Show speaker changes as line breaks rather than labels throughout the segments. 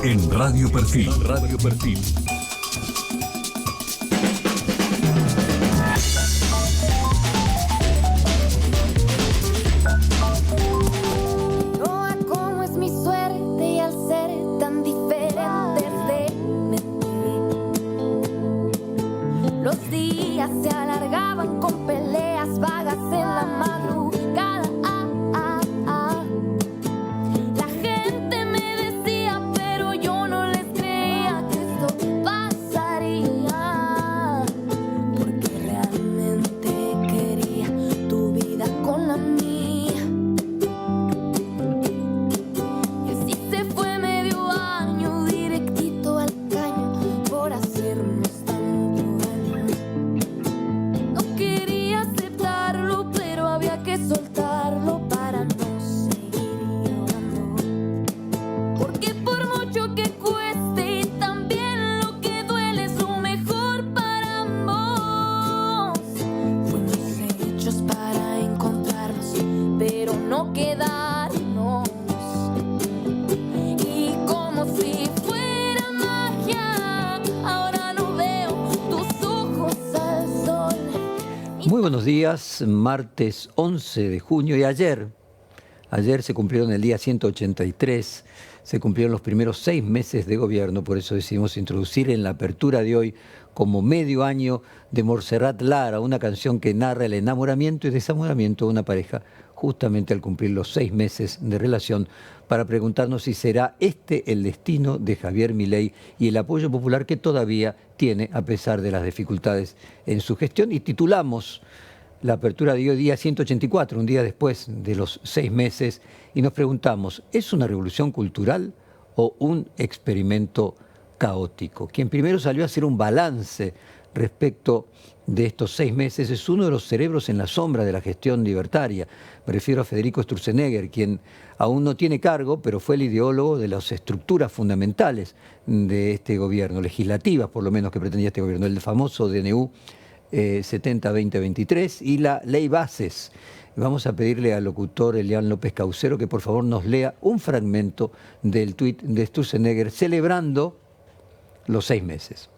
En Radio Perfil. Radio Perfil.
Cómo es mi suerte y al ser tan diferentes de mí, los días se alargaban con peleas vagas en la madrugada. La gente me decía, pero yo no les creía que esto pasaría, porque realmente quería tu vida con la mía. Y así se fue medio año directito al caño por hacernos tanto daño. No quería aceptarlo, pero había que soltarlo para no seguir llorando. Porque por mucho que cueste, también lo que duele es lo mejor para ambos. Fuimos hechos para encontrarnos, pero no quedarnos. Y como si fuera magia, ahora no veo tus ojos al sol.
Muy buenos días, martes 11 de junio y ayer se cumplieron el día 183, se cumplieron los primeros 6 meses de gobierno, por eso decidimos introducir en la apertura de hoy como medio año de Montserrat Lara, una canción que narra el enamoramiento y desamoramiento de una pareja justamente al cumplir los 6 meses de relación, para preguntarnos si será este el destino de Javier Milei y el apoyo popular que todavía tiene a pesar de las dificultades en su gestión. Y titulamos la apertura de hoy día 184, un día después de los 6 meses, y nos preguntamos, ¿es una revolución cultural o un experimento caótico? Quien primero salió a hacer un balance respecto de estos 6 meses es uno de los cerebros en la sombra de la gestión libertaria. Me refiero a Federico Sturzenegger, quien aún no tiene cargo, pero fue el ideólogo de las estructuras fundamentales de este gobierno, legislativas por lo menos que pretendía este gobierno, el famoso DNU 70-2023 y la Ley Bases. Vamos a pedirle al locutor Elian López Caucero que por favor nos lea un fragmento del tuit de Sturzenegger celebrando los 6 meses.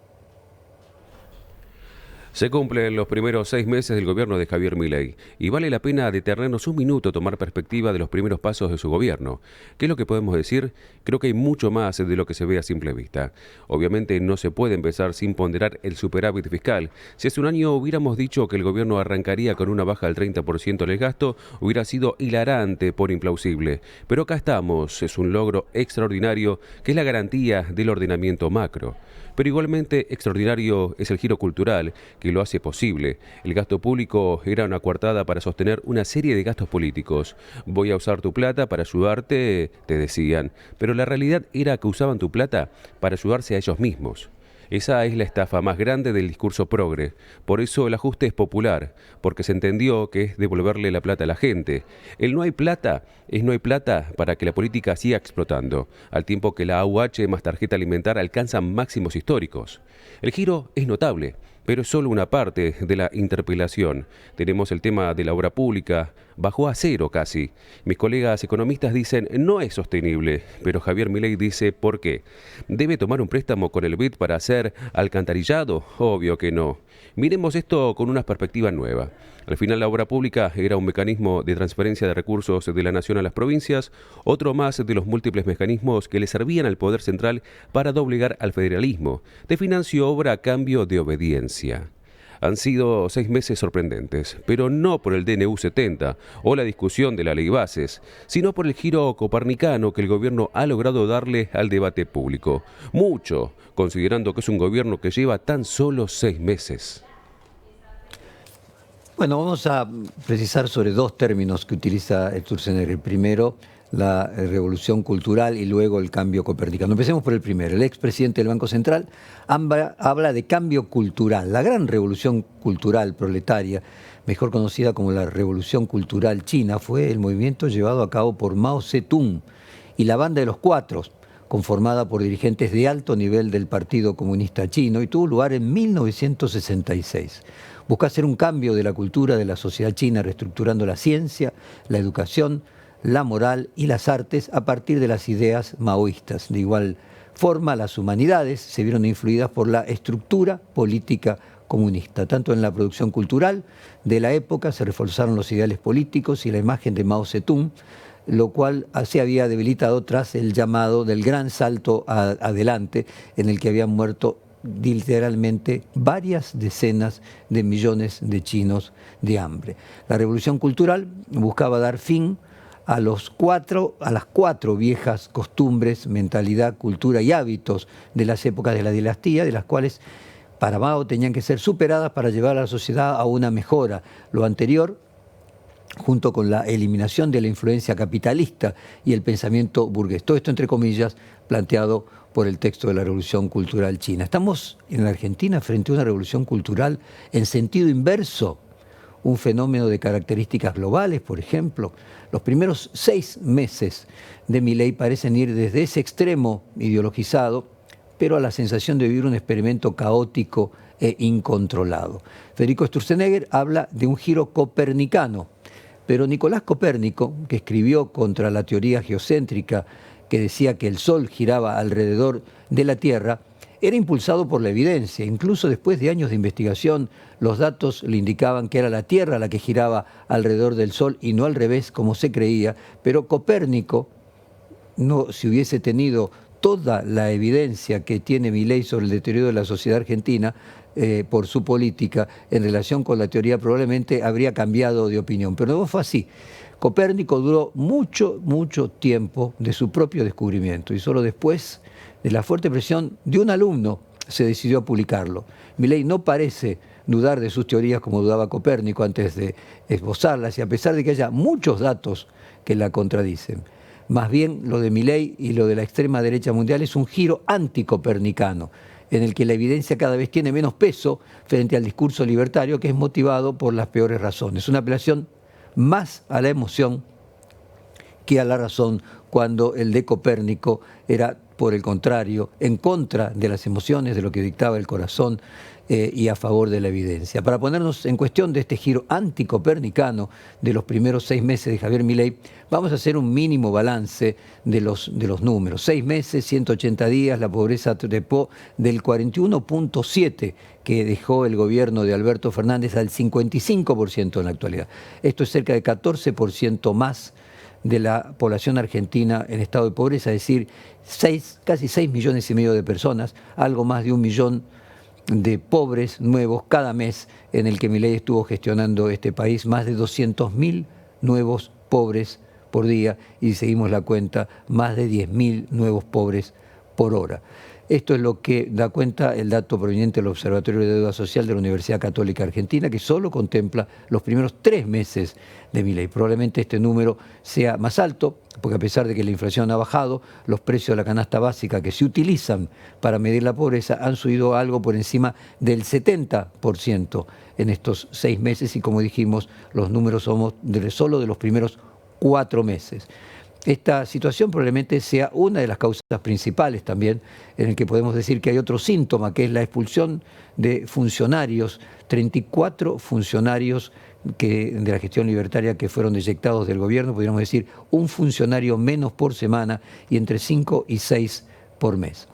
Se cumplen los primeros 6 meses del gobierno de Javier Milei y vale la pena detenernos un minuto, tomar perspectiva de los primeros pasos de su gobierno. ¿Qué es lo que podemos decir? Creo que hay mucho más de lo que se ve a simple vista. Obviamente no se puede empezar sin ponderar el superávit fiscal. Si hace un año hubiéramos dicho que el gobierno arrancaría con una baja del 30% en el gasto, hubiera sido hilarante por implausible. Pero acá estamos, es un logro extraordinario que es la garantía del ordenamiento macro. Pero igualmente extraordinario es el giro cultural que lo hace posible. El gasto público era una coartada para sostener una serie de gastos políticos. Voy a usar tu plata para ayudarte, te decían. Pero la realidad era que usaban tu plata para ayudarse a ellos mismos. Esa es la estafa más grande del discurso progre. Por eso el ajuste es popular, porque se entendió que es devolverle la plata a la gente. El no hay plata es no hay plata para que la política siga explotando, al tiempo que la AUH más tarjeta alimentar alcanzan máximos históricos. El giro es notable, pero es solo una parte de la interpelación. Tenemos el tema de la obra pública, bajó a cero casi. Mis colegas economistas dicen no es sostenible, pero Javier Milei dice ¿por qué? ¿Debe tomar un préstamo con el BID para hacer alcantarillado? Obvio que no. Miremos esto con una perspectiva nueva. Al final la obra pública era un mecanismo de transferencia de recursos de la nación a las provincias, otro más de los múltiples mecanismos que le servían al poder central para doblegar al federalismo. De financió obra a cambio de obediencia. Han sido 6 meses sorprendentes, pero no por el DNU 70 o la discusión de la Ley Bases, sino por el giro copernicano que el gobierno ha logrado darle al debate público. Mucho, considerando que es un gobierno que lleva tan solo 6 meses.
Bueno, vamos a precisar sobre 2 términos que utiliza Sturzenegger. Primero, la revolución cultural y luego el cambio copernicano. Empecemos por el primero. El expresidente del Banco Central habla de cambio cultural. La gran revolución cultural proletaria, mejor conocida como la revolución cultural china, fue el movimiento llevado a cabo por Mao Zedong y la Banda de los Cuatro, conformada por dirigentes de alto nivel del Partido Comunista Chino, y tuvo lugar en 1966. Busca hacer un cambio de la cultura de la sociedad china, reestructurando la ciencia, la educación, la moral y las artes a partir de las ideas maoístas. De igual forma las humanidades se vieron influidas por la estructura política comunista. Tanto en la producción cultural de la época se reforzaron los ideales políticos y la imagen de Mao Zedong, lo cual se había debilitado tras el llamado del gran salto adelante, en el que habían muerto literalmente varias decenas de millones de chinos de hambre. La revolución cultural buscaba dar fin a las cuatro viejas costumbres, mentalidad, cultura y hábitos de las épocas de la dinastía, de las cuales para Mao tenían que ser superadas para llevar a la sociedad a una mejora. Lo anterior, junto con la eliminación de la influencia capitalista y el pensamiento burgués. Todo esto, entre comillas, planteado por el texto de la Revolución Cultural China. Estamos en la Argentina frente a una revolución cultural en sentido inverso, un fenómeno de características globales, por ejemplo. Los primeros 6 meses de Milei parecen ir desde ese extremo ideologizado, pero a la sensación de vivir un experimento caótico e incontrolado. Federico Sturzenegger habla de un giro copernicano, pero Nicolás Copérnico, que escribió contra la teoría geocéntrica que decía que el Sol giraba alrededor de la Tierra, era impulsado por la evidencia. Incluso después de años de investigación, los datos le indicaban que era la Tierra la que giraba alrededor del Sol y no al revés, como se creía. Pero Copérnico, si hubiese tenido toda la evidencia que tiene Milei sobre el deterioro de la sociedad argentina, por su política en relación con la teoría, probablemente habría cambiado de opinión. Pero no fue así. Copérnico duró mucho tiempo de su propio descubrimiento y solo después de la fuerte presión de un alumno se decidió a publicarlo. Milei no parece dudar de sus teorías como dudaba Copérnico antes de esbozarlas, y a pesar de que haya muchos datos que la contradicen. Más bien, lo de Milei y lo de la extrema derecha mundial es un giro anticopernicano, en el que la evidencia cada vez tiene menos peso frente al discurso libertario, que es motivado por las peores razones. Una apelación más a la emoción que a la razón, cuando el de Copérnico era, por el contrario, en contra de las emociones, de lo que dictaba el corazón, y a favor de la evidencia. Para ponernos en cuestión de este giro anticopernicano de los primeros 6 meses de Javier Milei, vamos a hacer un mínimo balance de los números. 6 meses, 180 días, la pobreza trepó del 41.7% que dejó el gobierno de Alberto Fernández al 55% en la actualidad. Esto es cerca de 14% más de la población argentina en estado de pobreza, es decir, casi 6,5 millones de personas, algo más de 1 millón de pobres nuevos cada mes en el que Milei estuvo gestionando este país, más de 200.000 nuevos pobres por día, y seguimos la cuenta, más de 10.000 nuevos pobres por hora. Esto es lo que da cuenta el dato proveniente del Observatorio de Deuda Social de la Universidad Católica Argentina, que solo contempla los primeros 3 meses de Milei. Probablemente este número sea más alto, porque a pesar de que la inflación ha bajado, los precios de la canasta básica que se utilizan para medir la pobreza han subido algo por encima del 70% en estos 6 meses, y como dijimos, los números somos solo de los primeros 4 meses. Esta situación probablemente sea una de las causas principales también, en el que podemos decir que hay otro síntoma, que es la expulsión de funcionarios, 34 funcionarios de la gestión libertaria que fueron eyectados del gobierno, podríamos decir un funcionario menos por semana y entre 5 y 6 por mes.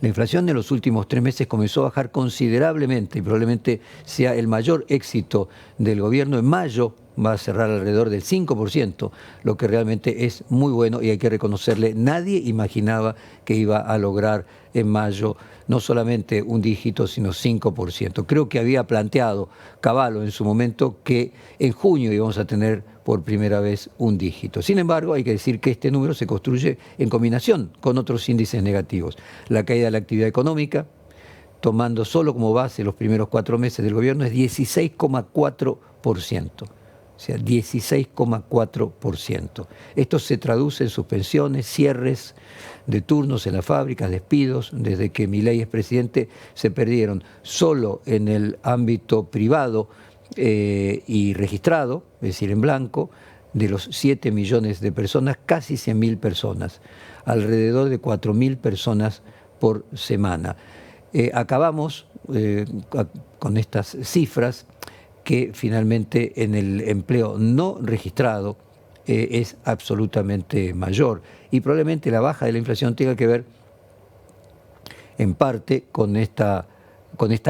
La inflación en los últimos 3 meses comenzó a bajar considerablemente y probablemente sea el mayor éxito del gobierno. En mayo va a cerrar alrededor del 5%, lo que realmente es muy bueno y hay que reconocerle. Nadie imaginaba que iba a lograr en mayo no solamente un dígito, sino 5%. Creo que había planteado Cavallo en su momento que en junio íbamos a tener por primera vez un dígito. Sin embargo, hay que decir que este número se construye en combinación con otros índices negativos. La caída de la actividad económica, tomando solo como base los primeros 4 meses del gobierno, es 16,4%. O sea, 16,4%. Esto se traduce en suspensiones, cierres de turnos en las fábricas, despidos. Desde que Milei es presidente se perdieron solo en el ámbito privado y registrado, es decir, en blanco, de los 7 millones de personas, casi 100.000 personas, alrededor de 4.000 personas por semana. Acabamos con estas cifras, que finalmente en el empleo no registrado es absolutamente mayor. Y probablemente la baja de la inflación tenga que ver en parte con esta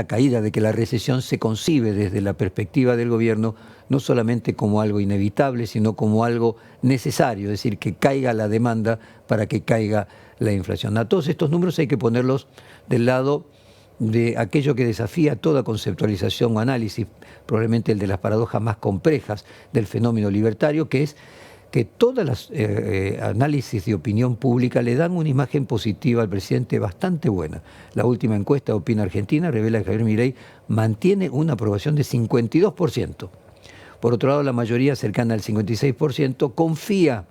caída de que la recesión se concibe desde la perspectiva del gobierno no solamente como algo inevitable, sino como algo necesario, es decir, que caiga la demanda para que caiga la inflación. A todos estos números hay que ponerlos del lado de aquello que desafía toda conceptualización o análisis, probablemente el de las paradojas más complejas del fenómeno libertario, que es que todas las análisis de opinión pública le dan una imagen positiva al presidente bastante buena. La última encuesta de Opina Argentina revela que Javier Milei mantiene una aprobación de 52%. Por otro lado, la mayoría, cercana al 56%, confía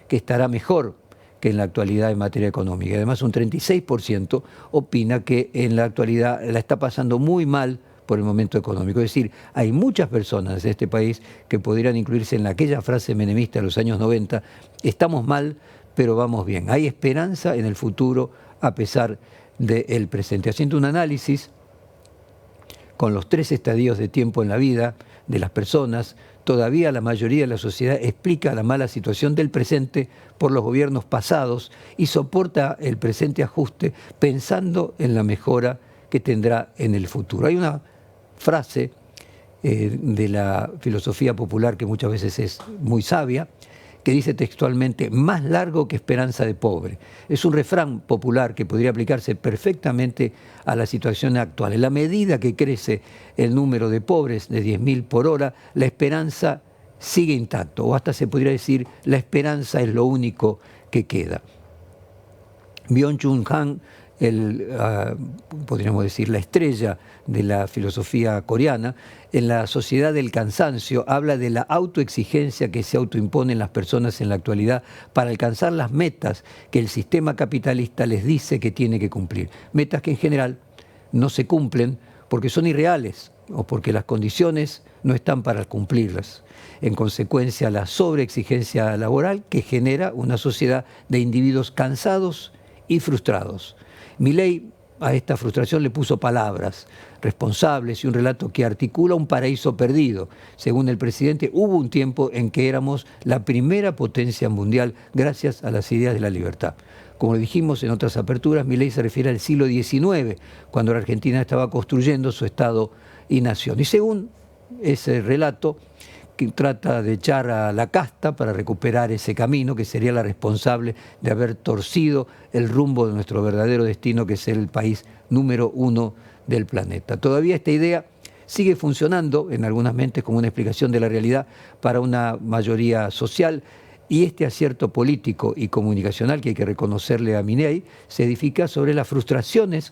que estará mejor que en la actualidad en materia económica. Además, un 36% opina que en la actualidad la está pasando muy mal por el momento económico. Es decir, hay muchas personas de este país que podrían incluirse en aquella frase menemista de los años 90, estamos mal, pero vamos bien. Hay esperanza en el futuro a pesar del presente. Haciendo un análisis con los 3 estadios de tiempo en la vida de las personas, todavía la mayoría de la sociedad explica la mala situación del presente por los gobiernos pasados y soporta el presente ajuste pensando en la mejora que tendrá en el futuro. Hay una frase de la filosofía popular que muchas veces es muy sabia, que dice textualmente, más largo que esperanza de pobre. Es un refrán popular que podría aplicarse perfectamente a la situación actual. En la medida que crece el número de pobres de 10.000 por hora, la esperanza sigue intacto, o hasta se podría decir, la esperanza es lo único que queda. Byung-Chul Han, podríamos decir, la estrella de la filosofía coreana, en La sociedad del cansancio habla de la autoexigencia que se autoimponen las personas en la actualidad para alcanzar las metas que el sistema capitalista les dice que tiene que cumplir. Metas que en general no se cumplen porque son irreales o porque las condiciones no están para cumplirlas. En consecuencia, la sobreexigencia laboral que genera una sociedad de individuos cansados y frustrados. Milei a esta frustración le puso palabras responsables y un relato que articula un paraíso perdido. Según el presidente, hubo un tiempo en que éramos la primera potencia mundial gracias a las ideas de la libertad. Como dijimos en otras aperturas, Milei se refiere al siglo XIX, cuando la Argentina estaba construyendo su Estado y nación. Y según ese relato, que trata de echar a la casta para recuperar ese camino, que sería la responsable de haber torcido el rumbo de nuestro verdadero destino, que es ser el país número 1 del planeta. Todavía esta idea sigue funcionando en algunas mentes como una explicación de la realidad para una mayoría social, y este acierto político y comunicacional que hay que reconocerle a Milei se edifica sobre las frustraciones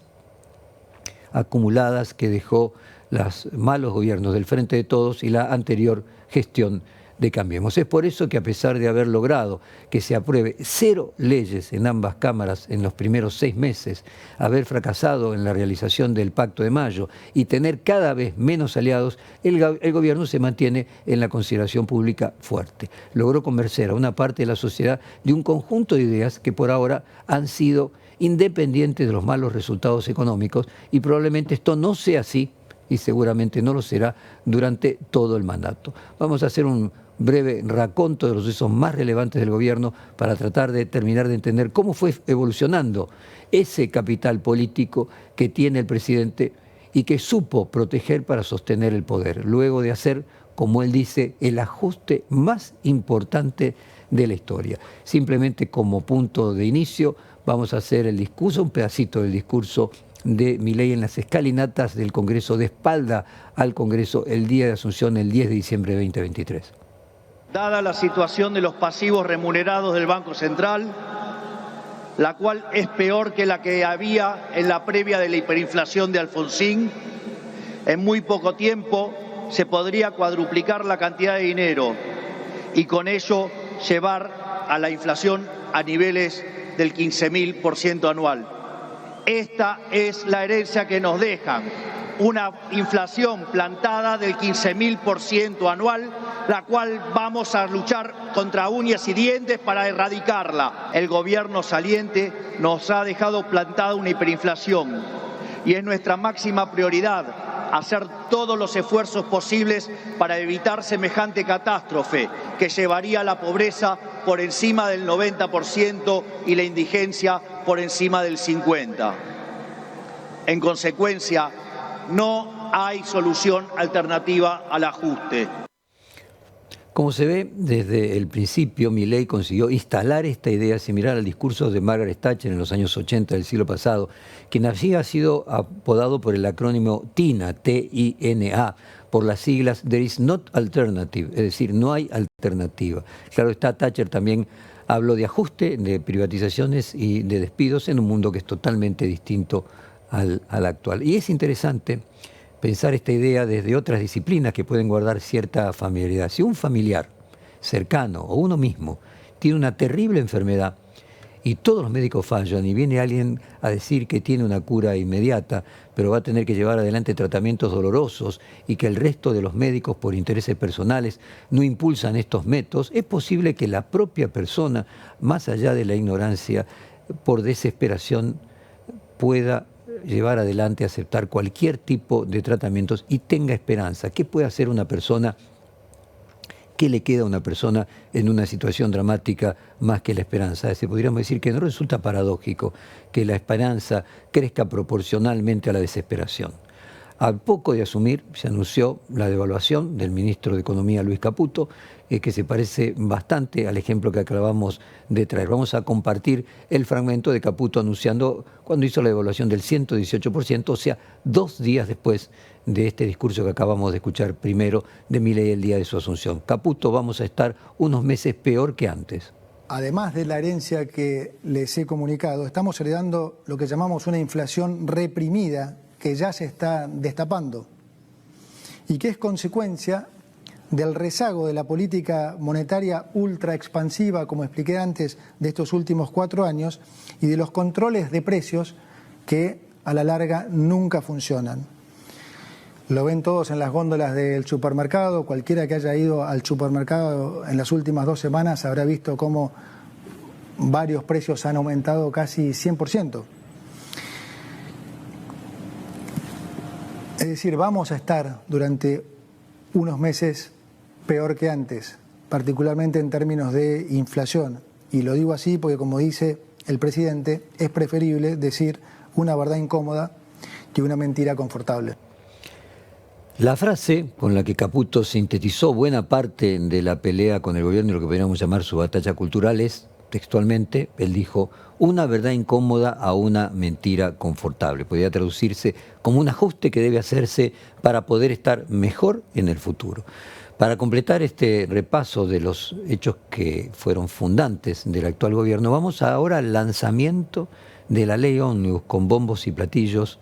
acumuladas que dejó los malos gobiernos del Frente de Todos y la anterior gestión de Cambiemos. Es por eso que, a pesar de haber logrado que se apruebe 0 leyes en ambas cámaras en los primeros 6 meses, haber fracasado en la realización del Pacto de Mayo y tener cada vez menos aliados, el gobierno se mantiene en la consideración pública fuerte. Logró convencer a una parte de la sociedad de un conjunto de ideas que por ahora han sido independientes de los malos resultados económicos, y probablemente esto no sea así, y seguramente no lo será durante todo el mandato. Vamos a hacer un breve raconto de los sucesos más relevantes del gobierno para tratar de terminar de entender cómo fue evolucionando ese capital político que tiene el presidente y que supo proteger para sostener el poder, luego de hacer, como él dice, el ajuste más importante de la historia. Simplemente como punto de inicio vamos a hacer el discurso, un pedacito del discurso de Milei en las escalinatas del Congreso, de espalda al Congreso, el día de Asunción, el 10 de diciembre de 2023.
Dada la situación de los pasivos remunerados del Banco Central, la cual es peor que la que había en la previa de la hiperinflación de Alfonsín, en muy poco tiempo se podría cuadruplicar la cantidad de dinero y con ello llevar a la inflación a niveles del 15.000% anual. Esta es la herencia que nos dejan, una inflación plantada del 15.000% anual, la cual vamos a luchar contra uñas y dientes para erradicarla. El gobierno saliente nos ha dejado plantada una hiperinflación y es nuestra máxima prioridad hacer todos los esfuerzos posibles para evitar semejante catástrofe que llevaría a la pobreza por encima del 90% y la indigencia por encima del 50%. En consecuencia, no hay solución alternativa al ajuste.
Como se ve, desde el principio Milei consiguió instalar esta idea similar al discurso de Margaret Thatcher en los años 80 del siglo pasado, quien había sido apodado por el acrónimo TINA, T-I-N-A, por las siglas There is not alternative, es decir, no hay alternativa. Claro está, Thatcher también habló de ajuste, de privatizaciones y de despidos en un mundo que es totalmente distinto al actual. Y es interesante pensar esta idea desde otras disciplinas que pueden guardar cierta familiaridad. Si un familiar cercano o uno mismo tiene una terrible enfermedad y todos los médicos fallan y viene alguien a decir que tiene una cura inmediata, pero va a tener que llevar adelante tratamientos dolorosos y que el resto de los médicos por intereses personales no impulsan estos métodos, es posible que la propia persona, más allá de la ignorancia, por desesperación, pueda llevar adelante, aceptar cualquier tipo de tratamientos y tenga esperanza. ¿Qué puede hacer una persona? ¿Qué le queda a una persona en una situación dramática más que la esperanza? Podríamos decir que no resulta paradójico que la esperanza crezca proporcionalmente a la desesperación. Al poco de asumir, se anunció la devaluación del ministro de Economía, Luis Caputo, que se parece bastante al ejemplo que acabamos de traer. Vamos a compartir el fragmento de Caputo anunciando cuando hizo la devaluación del 118%, o sea, 2 días después de este discurso que acabamos de escuchar primero de Milei el día de su asunción. Caputo, vamos a estar unos meses peor que antes.
Además de la herencia que les he comunicado, estamos heredando lo que llamamos una inflación reprimida que ya se está destapando y que es consecuencia del rezago de la política monetaria ultra expansiva, como expliqué antes, de estos últimos 4 años y de los controles de precios que a la larga nunca funcionan. Lo ven todos en las góndolas del supermercado. Cualquiera que haya ido al supermercado en las últimas 2 semanas habrá visto cómo varios precios han aumentado casi 100%. Es decir, vamos a estar durante unos meses peor que antes, particularmente en términos de inflación. Y lo digo así porque, como dice el presidente, es preferible decir una verdad incómoda que una mentira confortable.
La frase con la que Caputo sintetizó buena parte de la pelea con el gobierno y lo que podríamos llamar su batalla cultural es, textualmente, él dijo, una verdad incómoda a una mentira confortable. Podría traducirse como un ajuste que debe hacerse para poder estar mejor en el futuro. Para completar este repaso de los hechos que fueron fundantes del actual gobierno, vamos ahora al lanzamiento de la ley Ómnibus con bombos y platillos,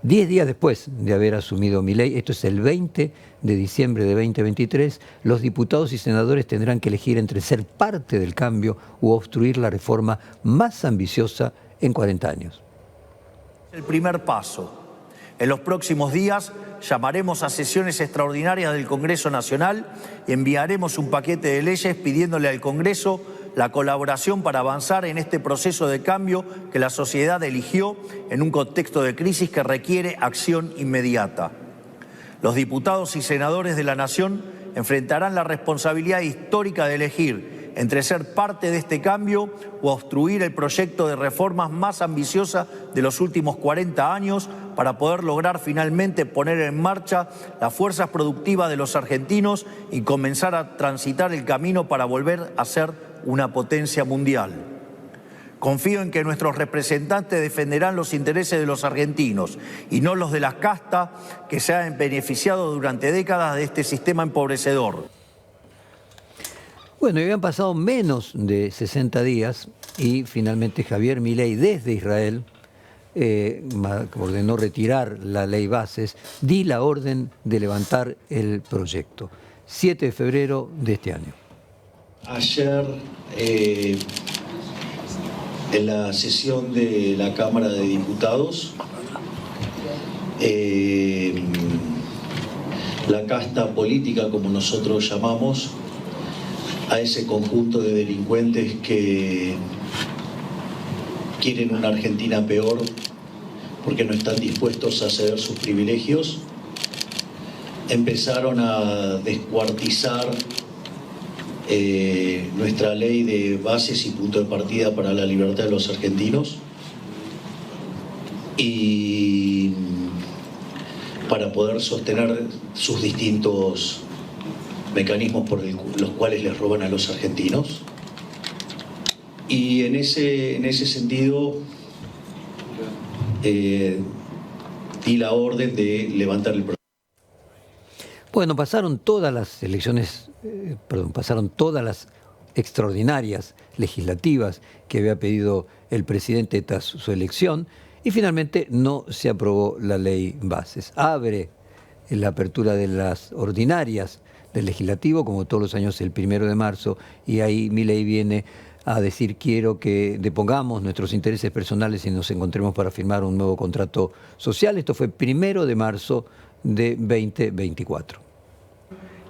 10 días después de haber asumido Milei. Esto es el 20 de diciembre de 2023, los diputados y senadores tendrán que elegir entre ser parte del cambio u obstruir la reforma más ambiciosa en 40 años.
El primer paso. En los próximos días llamaremos a sesiones extraordinarias del Congreso Nacional y enviaremos un paquete de leyes pidiéndole al Congreso la colaboración para avanzar en este proceso de cambio que la sociedad eligió en un contexto de crisis que requiere acción inmediata. Los diputados y senadores de la Nación enfrentarán la responsabilidad histórica de elegir entre ser parte de este cambio o obstruir el proyecto de reformas más ambiciosa de los últimos 40 años para poder lograr finalmente poner en marcha las fuerzas productivas de los argentinos y comenzar a transitar el camino para volver a ser una potencia mundial. Confío en que nuestros representantes defenderán los intereses de los argentinos y no los de las castas que se han beneficiado durante décadas de este sistema empobrecedor.
Bueno, habían pasado menos de 60 días y finalmente Javier Milei desde Israel ordenó retirar la ley Bases, di la orden de levantar el proyecto. 7 de febrero de este año.
Ayer, en la sesión de la Cámara de Diputados, la casta política, como nosotros llamamos, a ese conjunto de delincuentes que quieren una Argentina peor porque no están dispuestos a ceder sus privilegios, empezaron a descuartizar nuestra ley de bases y punto de partida para la libertad de los argentinos, y para poder sostener sus distintos mecanismos por los cuales les roban a los argentinos. Y en ese sentido di la orden de levantar el proceso.
Bueno, pasaron todas las elecciones, pasaron todas las extraordinarias legislativas que había pedido el presidente tras su elección y finalmente no se aprobó la ley bases. Abre la apertura de las ordinarias del legislativo, como todos los años el 1 de marzo, y ahí Milei viene a decir: quiero que depongamos nuestros intereses personales y nos encontremos para firmar un nuevo contrato social. Esto fue 1 de marzo de 2024.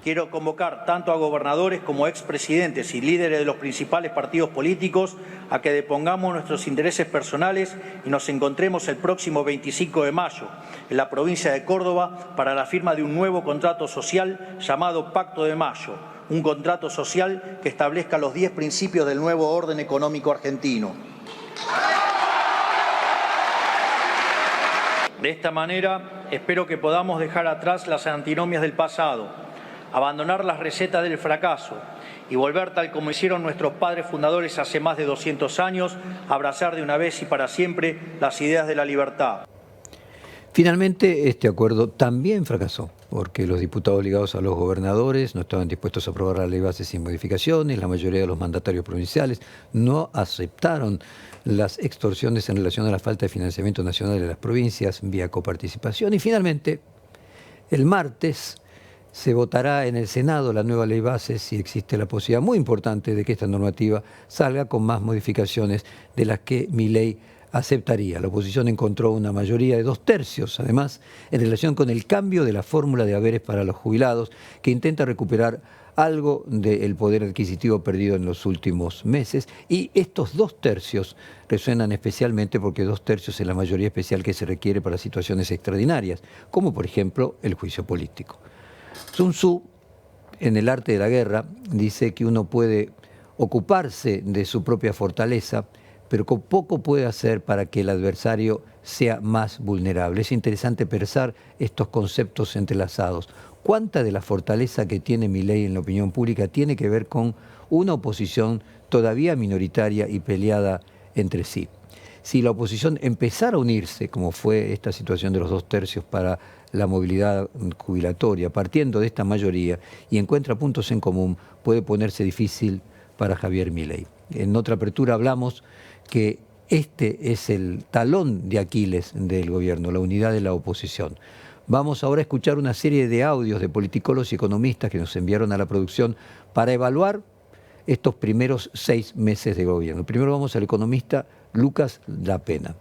Quiero convocar tanto a gobernadores como expresidentes y líderes de los principales partidos políticos a que depongamos nuestros intereses personales y nos encontremos el próximo 25 de mayo en la provincia de Córdoba para la firma de un nuevo contrato social llamado Pacto de Mayo, un contrato social que establezca los 10 principios del nuevo orden económico argentino. De esta manera, espero que podamos dejar atrás las antinomias del pasado, abandonar las recetas del fracaso y volver, tal como hicieron nuestros padres fundadores hace más de 200 años, a abrazar de una vez y para siempre las ideas de la libertad.
Finalmente, este acuerdo también fracasó, porque los diputados ligados a los gobernadores no estaban dispuestos a aprobar la ley base sin modificaciones, la mayoría de los mandatarios provinciales no aceptaron las extorsiones en relación a la falta de financiamiento nacional de las provincias vía coparticipación y finalmente, el martes, se votará en el Senado la nueva ley base si existe la posibilidad muy importante de que esta normativa salga con más modificaciones de las que Milei aceptaría. La oposición encontró una mayoría de 2/3, además, en relación con el cambio de la fórmula de haberes para los jubilados, que intenta recuperar algo del poder adquisitivo perdido en los últimos meses. Y estos 2/3 resuenan especialmente porque 2/3 es la mayoría especial que se requiere para situaciones extraordinarias, como por ejemplo el juicio político. Sun Tzu, en El arte de la guerra, dice que uno puede ocuparse de su propia fortaleza, pero poco puede hacer para que el adversario sea más vulnerable. Es interesante pensar estos conceptos entrelazados. ¿Cuánta de la fortaleza que tiene Milei en la opinión pública tiene que ver con una oposición todavía minoritaria y peleada entre sí? Si la oposición empezara a unirse, como fue esta situación de los 2/3 para la movilidad jubilatoria, partiendo de esta mayoría y encuentra puntos en común, puede ponerse difícil para Javier Milei. En otra apertura hablamos que este es el talón de Aquiles del gobierno, la unidad de la oposición. Vamos ahora a escuchar una serie de audios de politicólogos y economistas que nos enviaron a la producción para evaluar estos primeros 6 meses de gobierno. Primero vamos al economista Lucas Lapena.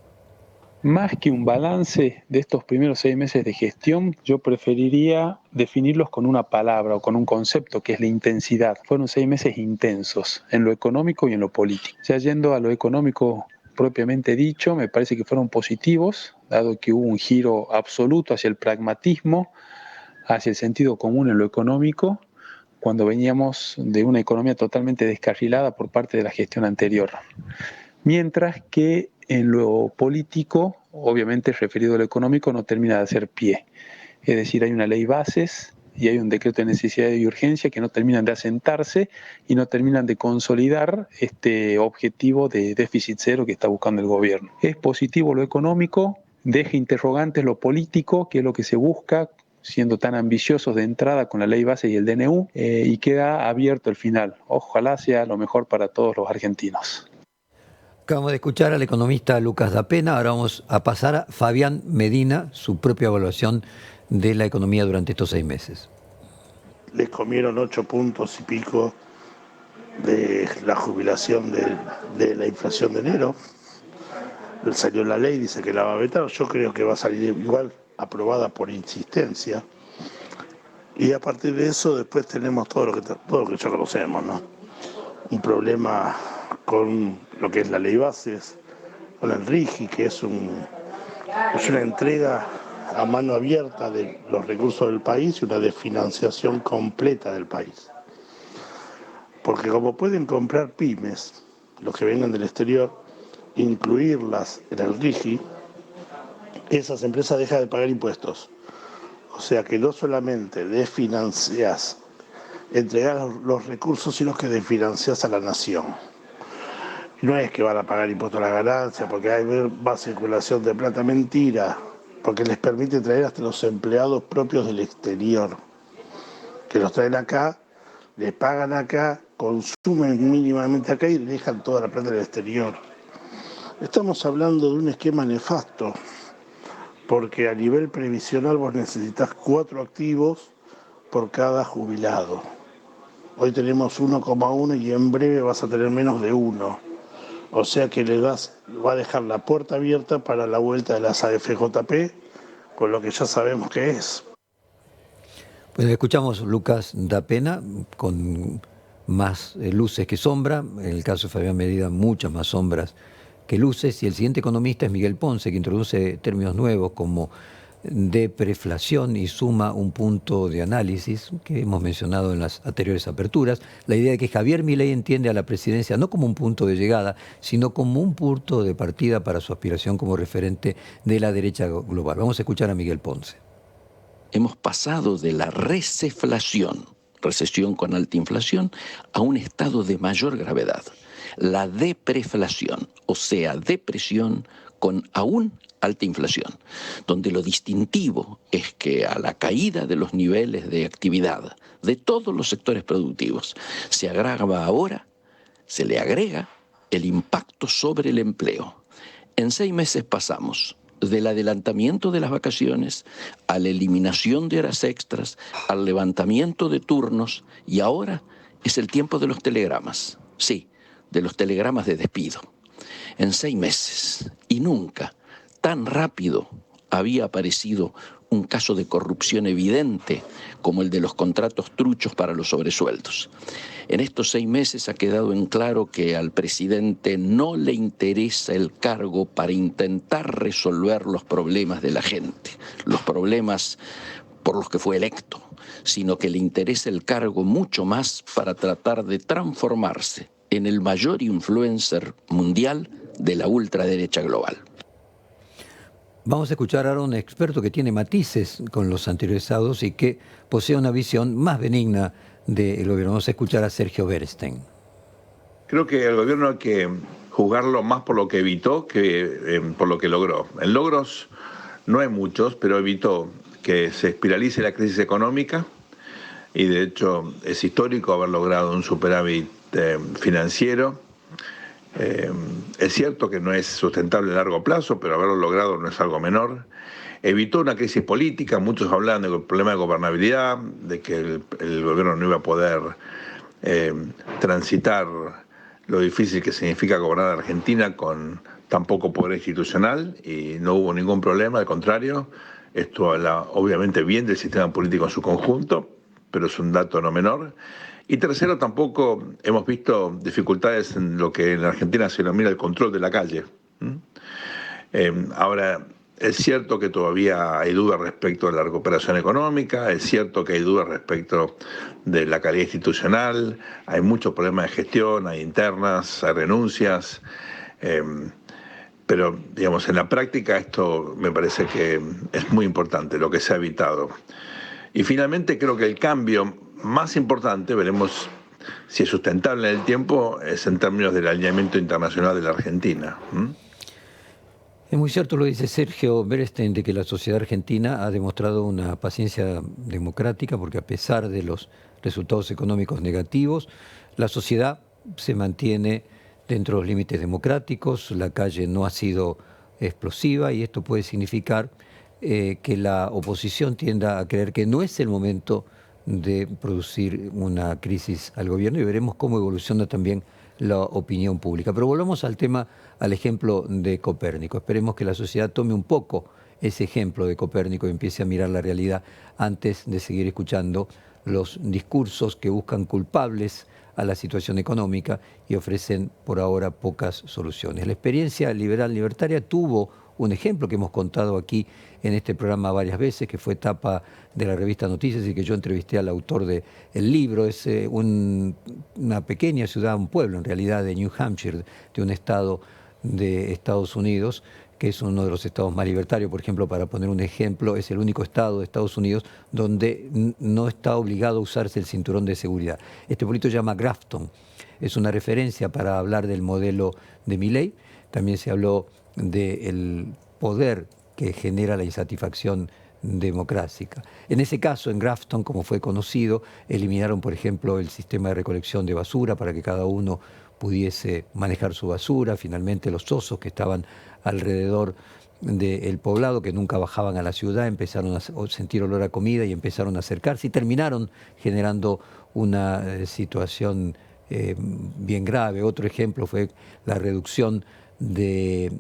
Más que un balance de estos primeros 6 meses de gestión, yo preferiría definirlos con una palabra o con un concepto que es la intensidad. Fueron 6 meses intensos en lo económico y en lo político. Ya yendo a lo económico propiamente dicho, me parece que fueron positivos, dado que hubo un giro absoluto hacia el pragmatismo, hacia el sentido común en lo económico, cuando veníamos de una economía totalmente descarrilada por parte de la gestión anterior. Mientras que en lo político, obviamente referido a lo económico, no termina de hacer pie. Es decir, hay una ley bases y hay un decreto de necesidad y urgencia que no terminan de asentarse y no terminan de consolidar este objetivo de déficit cero que está buscando el gobierno. Es positivo lo económico, deja interrogantes lo político, que es lo que se busca, siendo tan ambiciosos de entrada con la ley base y el DNU, y queda abierto el final. Ojalá sea lo mejor para todos los argentinos.
Acabamos de escuchar al economista Lucas Lapena, ahora vamos a pasar a Fabián Medina, su propia evaluación de la economía durante estos 6 meses.
Les comieron 8 puntos y pico de la jubilación de la inflación de enero. Salió la ley, dice que la va a vetar, yo creo que va a salir igual aprobada por insistencia. Y a partir de eso después tenemos todo lo que ya conocemos, ¿no? Un problema con lo que es la ley bases, con el RIGI, que es una entrega a mano abierta de los recursos del país y una desfinanciación completa del país. Porque como pueden comprar pymes, los que vengan del exterior, incluirlas en el RIGI, esas empresas dejan de pagar impuestos. O sea que no solamente desfinanciás, entregás los recursos, sino que desfinanciás a la nación. No es que van a pagar impuestos a la ganancia, porque hay más circulación de plata, mentira, porque les permite traer hasta los empleados propios del exterior, que los traen acá, les pagan acá, consumen mínimamente acá y dejan toda la plata en el exterior. Estamos hablando de un esquema nefasto, porque a nivel previsional vos necesitas 4 activos por cada jubilado. Hoy tenemos 1,1 y en breve vas a tener menos de 1. O sea que va a dejar la puerta abierta para la vuelta de las AFJP, con lo que ya sabemos que es.
Pues escuchamos Lucas da Pena con más luces que sombra, en el caso de Fabián Medida muchas más sombras que luces, y el siguiente economista es Miguel Ponce, que introduce términos nuevos como depreflación y suma un punto de análisis que hemos mencionado en las anteriores aperturas, la idea de que Javier Milei entiende a la presidencia no como un punto de llegada, sino como un punto de partida para su aspiración como referente de la derecha global. Vamos a escuchar a Miguel Ponce.
Hemos pasado de la receflación, recesión con alta inflación, a un estado de mayor gravedad, la depreflación, o sea, depresión con aún alta inflación, donde lo distintivo es que a la caída de los niveles de actividad de todos los sectores productivos se agrava ahora, se le agrega el impacto sobre el empleo. En 6 meses pasamos del adelantamiento de las vacaciones a la eliminación de horas extras, al levantamiento de turnos, y ahora es el tiempo de los telegramas. Sí, de los telegramas de despido. En 6 meses, y nunca tan rápido había aparecido un caso de corrupción evidente como el de los contratos truchos para los sobresueldos. En estos 6 meses ha quedado en claro que al presidente no le interesa el cargo para intentar resolver los problemas de la gente, los problemas por los que fue electo, sino que le interesa el cargo mucho más para tratar de transformarse en el mayor influencer mundial de la ultraderecha global.
Vamos a escuchar ahora a un experto que tiene matices con los anteriores audios y que posee una visión más benigna del gobierno. Vamos a escuchar a Sergio Berestein.
Creo que el gobierno hay que juzgarlo más por lo que evitó que por lo que logró. En logros no hay muchos, pero evitó que se espiralice la crisis económica, y de hecho es histórico haber logrado un superávit financiero. Es cierto que no es sustentable a largo plazo, pero haberlo logrado no es algo menor. Evitó una crisis política, muchos hablan del problema de gobernabilidad, de que el gobierno no iba a poder transitar lo difícil que significa gobernar Argentina con tan poco poder institucional, y no hubo ningún problema, al contrario. Esto habla obviamente bien del sistema político en su conjunto, pero es un dato no menor. Y tercero, tampoco hemos visto dificultades en lo que en la Argentina se denomina el control de la calle. Ahora, es cierto que todavía hay dudas respecto de la recuperación económica, es cierto que hay dudas respecto de la calidad institucional, hay muchos problemas de gestión, hay internas, hay renuncias, pero digamos, en la práctica esto me parece que es muy importante lo que se ha evitado. Y finalmente creo que el cambio más importante, veremos si es sustentable en el tiempo, es en términos del alineamiento internacional de la Argentina.
Es muy cierto lo dice Sergio Berestein, de que la sociedad argentina ha demostrado una paciencia democrática, porque a pesar de los resultados económicos negativos, la sociedad se mantiene dentro de los límites democráticos, la calle no ha sido explosiva, y esto puede significar que la oposición tienda a creer que no es el momento de producir una crisis al gobierno, y veremos cómo evoluciona también la opinión pública. Pero volvamos al tema, al ejemplo de Copérnico. Esperemos que la sociedad tome un poco ese ejemplo de Copérnico y empiece a mirar la realidad antes de seguir escuchando los discursos que buscan culpables a la situación económica y ofrecen por ahora pocas soluciones. La experiencia liberal libertaria tuvo un ejemplo que hemos contado aquí en este programa varias veces, que fue tapa de la revista Noticias y que yo entrevisté al autor del libro. Es una pequeña ciudad, un pueblo en realidad de New Hampshire, de un estado de Estados Unidos, que es uno de los estados más libertarios. Por ejemplo, para poner un ejemplo, es el único estado de Estados Unidos donde no está obligado a usarse el cinturón de seguridad. Este pueblito se llama Grafton. Es una referencia para hablar del modelo de Milei. También se habló del poder que genera la insatisfacción democrática. En ese caso, en Grafton, como fue conocido, eliminaron, por ejemplo, el sistema de recolección de basura para que cada uno pudiese manejar su basura. Finalmente, los osos que estaban alrededor del poblado, que nunca bajaban a la ciudad, empezaron a sentir olor a comida y empezaron a acercarse y terminaron generando una situación bien grave. Otro ejemplo fue la reducción de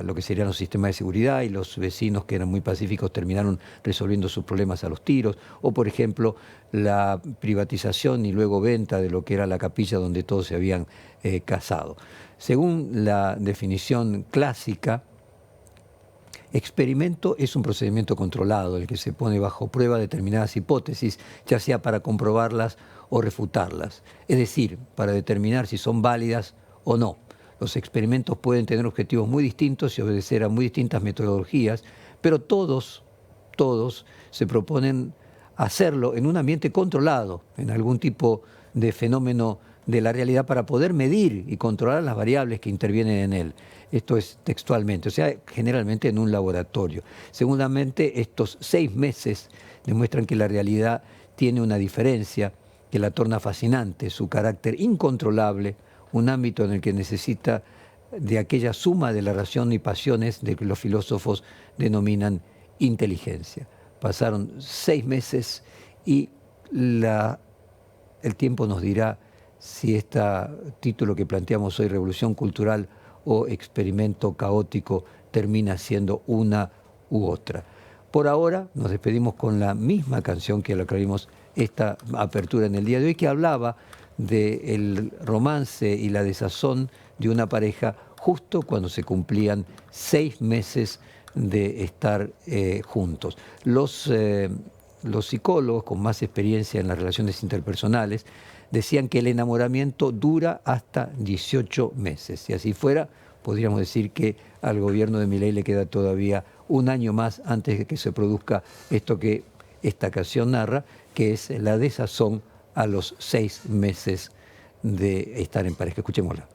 lo que serían los sistemas de seguridad, y los vecinos, que eran muy pacíficos, terminaron resolviendo sus problemas a los tiros. O, por ejemplo, la privatización y luego venta de lo que era la capilla donde todos se habían casado. Según la definición clásica, experimento es un procedimiento controlado, el que se pone bajo prueba determinadas hipótesis, ya sea para comprobarlas o refutarlas, es decir, para determinar si son válidas o no. Los experimentos pueden tener objetivos muy distintos y obedecer a muy distintas metodologías, pero todos se proponen hacerlo en un ambiente controlado, en algún tipo de fenómeno de la realidad, para poder medir y controlar las variables que intervienen en él. Esto es textualmente, o sea, generalmente en un laboratorio. Segundamente, estos 6 meses demuestran que la realidad tiene una diferencia que la torna fascinante, su carácter incontrolable, un ámbito en el que necesita de aquella suma de la razón y pasiones de que los filósofos denominan inteligencia. Pasaron 6 meses y el tiempo nos dirá si este título que planteamos hoy, Revolución Cultural o Experimento Caótico, termina siendo una u otra. Por ahora nos despedimos con la misma canción que la que vimos esta apertura en el día de hoy, que hablaba del romance y la desazón de una pareja justo cuando se cumplían 6 meses de estar juntos. Los psicólogos con más experiencia en las relaciones interpersonales decían que el enamoramiento dura hasta 18 meses. Si así fuera, podríamos decir que al gobierno de Milei le queda todavía un año más antes de que se produzca esto que esta canción narra, que es la desazón a los 6 meses de estar en pareja. Escuchémosla.